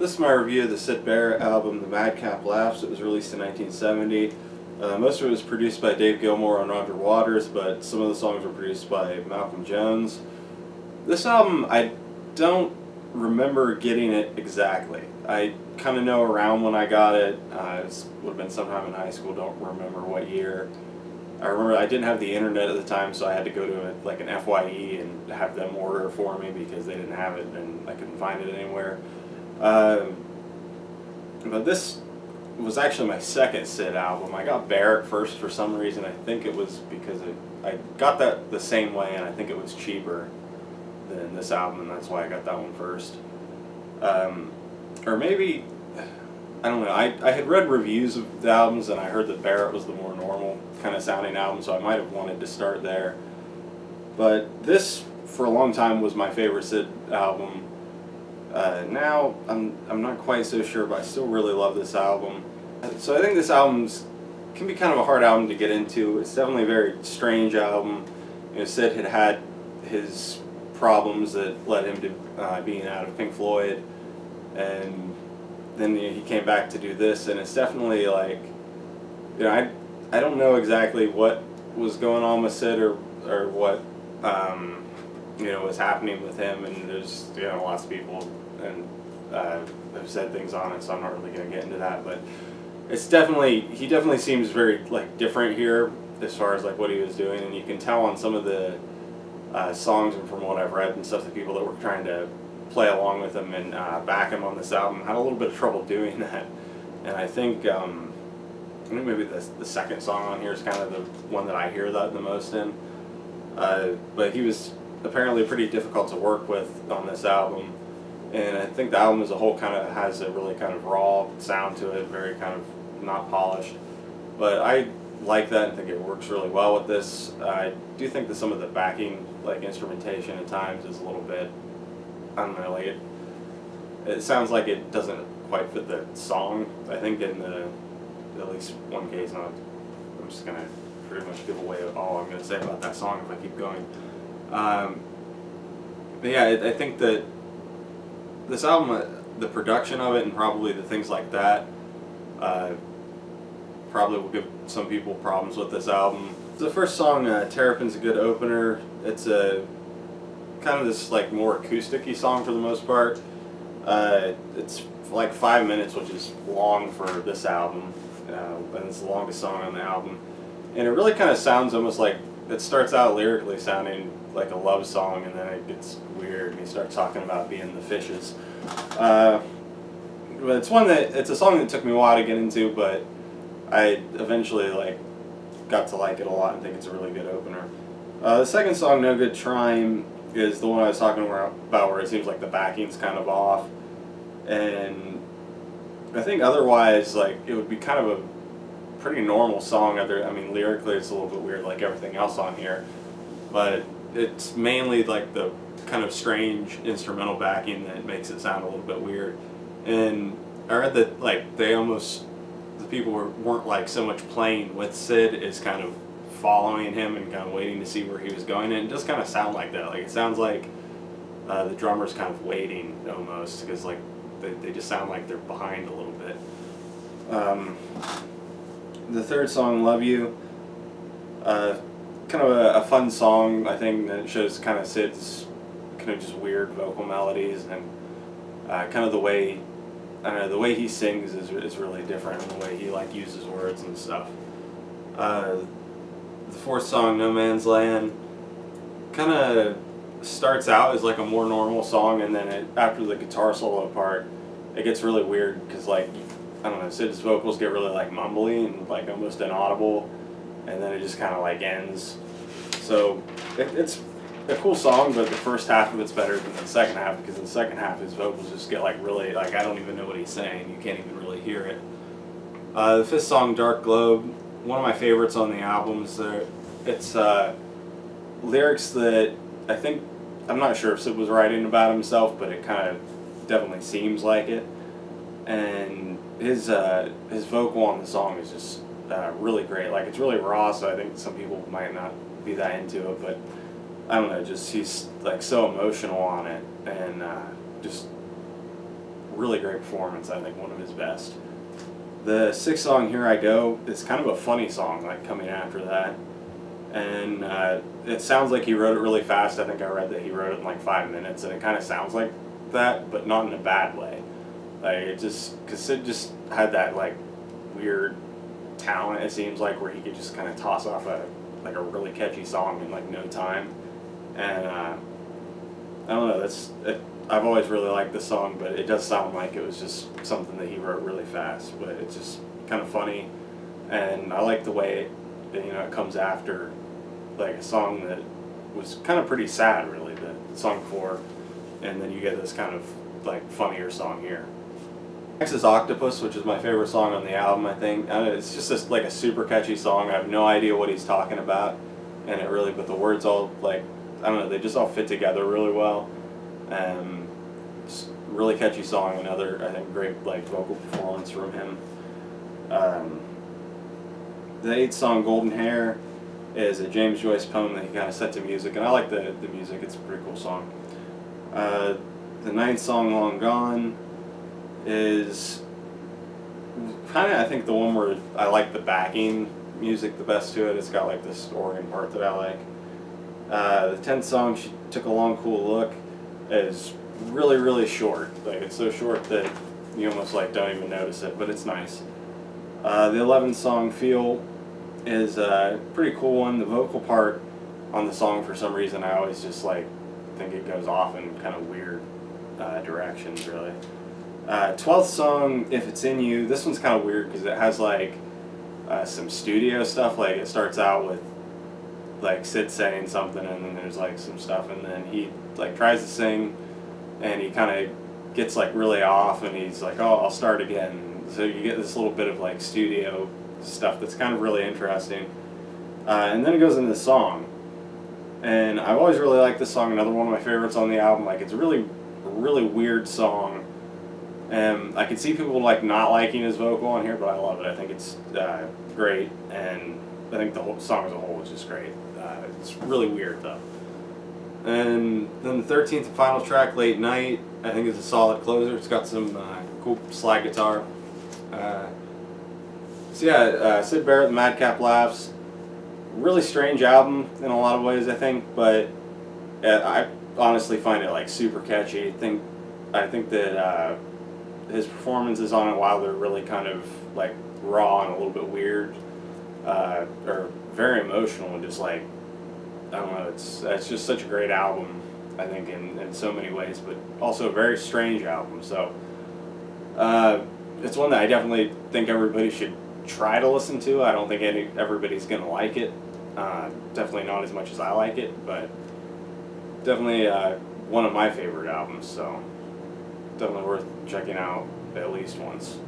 This is my review of the Sid Barrett album, The Madcap Laughs. It was released in 1970. Most of it was produced by Dave Gilmour and Roger Waters, but some of the songs were produced by Malcolm Jones. This album, I don't remember getting it exactly. I kind of know around when I got it. It would have been sometime in high school, don't remember what year. I remember I didn't have the internet at the time, so I had to go to an FYE and have them order it for me because they didn't have it and I couldn't find it anywhere. But this was actually my second Sid album. I got Barrett first for some reason. I think it was because I got that the same way, and I think it was cheaper than this album, and that's why I got that one first. Or maybe, I don't know, I had read reviews of the albums, and I heard that Barrett was the more normal kind of sounding album, so I might have wanted to start there. But this, for a long time, was my favorite Sid album. Now, I'm not quite so sure, but I still really love this album. So I think this album can be kind of a hard album to get into. It's definitely a very strange album. You know, Sid had his problems that led him to being out of Pink Floyd, and then he came back to do this, and it's definitely like, you know, I don't know exactly what was going on with Sid or what you know, was happening with him, and there's, you know, lots of people and have said things on it, so I'm not really going to get into that, but it's definitely, he definitely seems very like different here as far as like what he was doing, and you can tell on some of the songs and from what I've read and stuff, the people that were trying to play along with him and back him on this album had a little bit of trouble doing that. And I think maybe the second song on here is kind of the one that I hear that the most in. But he was apparently pretty difficult to work with on this album, and I think the album as a whole kind of has a really kind of raw sound to it, very kind of not polished. But I like that and think it works really well with this. I do think that some of the backing, like instrumentation at times, is a little bit, I don't know, like it sounds like it doesn't quite fit the song. I think in at least one case, and I'm just gonna pretty much give away all I'm gonna say about that song if I keep going. But yeah, I think that this album, the production of it and probably the things like that, probably will give some people problems with this album. The first song, Terrapin's a good opener. It's a kind of this like more acoustic-y song for the most part. It's like 5 minutes, which is long for this album, and it's the longest song on the album. And it really kind of sounds almost like, it starts out lyrically sounding like a love song, and then it gets weird and he starts talking about being the fishes. But it's a song that took me a while to get into, but I eventually got to like it a lot and think it's a really good opener. The second song, No Good Trying, is the one I was talking about where it seems like the backing's kind of off, and I think otherwise it would be kind of a pretty normal song. I mean, lyrically it's a little bit weird like everything else on here, but it's mainly like the kind of strange instrumental backing that makes it sound a little bit weird. And I read that the people weren't like so much playing with Sid as kind of following him and kind of waiting to see where he was going, and it does kind of sound like that. Like it sounds like the drummer's kind of waiting almost, because like they just sound like they're behind a little bit. The third song, Love You, kind of a fun song, I think, that shows kind of Sid's kind of just weird vocal melodies, and kind of the way, I don't know, the way he sings is really different, and the way he like uses words and stuff. The fourth song, No Man's Land, kind of starts out as like a more normal song, and then after the guitar solo part, it gets really weird because like, I don't know, Sid's vocals get really like mumbly and like almost inaudible, and then it just kind of like ends. So it's a cool song, but the first half of it's better than the second half, because in the second half his vocals just get like really, like I don't even know what he's saying. You can't even really hear it. The fifth song, Dark Globe, one of my favorites on the albums. It's lyrics that I think, I'm not sure if Sid was writing about himself, but it kind of definitely seems like it. And his vocal on the song is just really great. Like it's really raw, so I think some people might not be that into it, but I don't know, just he's like so emotional on it, and just really great performance. I think one of his best. The sixth song, Here I Go, is kind of a funny song, like coming after that. And it sounds like he wrote it really fast. I think I read that he wrote it in like 5 minutes, and it kind of sounds like that, but not in a bad way. Like it just, cause Sid just had that like weird talent. It seems like where he could just kind of toss off a really catchy song in like no time. And I don't know. I've always really liked this song, but it does sound like it was just something that he wrote really fast. But it's just kind of funny, and I like the way it comes after like a song that was kind of pretty sad, really, the song before, and then you get this kind of like funnier song here. Next is Octopus, which is my favorite song on the album, I think. It's just like a super catchy song. I have no idea what he's talking about, but the words all like, I don't know, they just all fit together really well. Just really catchy song. Another, I think, great like vocal performance from him. The eighth song, Golden Hair, is a James Joyce poem that he kind of set to music, and I like the music. It's a pretty cool song. The ninth song, Long Gone, is kind of, I think, the one where I like the backing music the best to it. It's got like this organ part that I like. The 10th song, She Took a Long Cool Look, is really, really short. Like it's so short that you almost like don't even notice it, but it's nice. The 11th song, Feel, is a pretty cool one. The vocal part on the song, for some reason, I always just like think it goes off in kind of weird directions, really. 12th song, If It's In You. This one's kind of weird because it has like some studio stuff. Like it starts out with like Sid saying something, and then there's like some stuff, and then he like tries to sing, and he kind of gets like really off, and he's like, "Oh, I'll start again." So you get this little bit of like studio stuff that's kind of really interesting, and then it goes into the song. And I've always really liked this song. Another one of my favorites on the album. Like it's a really weird song. And I can see people like not liking his vocal on here, but I love it. I think it's great, and I think the whole song as a whole is just great. It's really weird though. And then the 13th and final track, Late Night, I think is a solid closer. It's got some cool slide guitar. Sid Barrett, the Madcap Laughs. Really strange album in a lot of ways, I think, but I honestly find it like super catchy. I think that his performances on it, while they're really kind of like raw and a little bit weird, are very emotional and just like, I don't know, it's just such a great album, I think, in so many ways, but also a very strange album. So it's one that I definitely think everybody should try to listen to. I don't think everybody's gonna like it. Definitely not as much as I like it, but definitely one of my favorite albums. So definitely worth checking out at least once.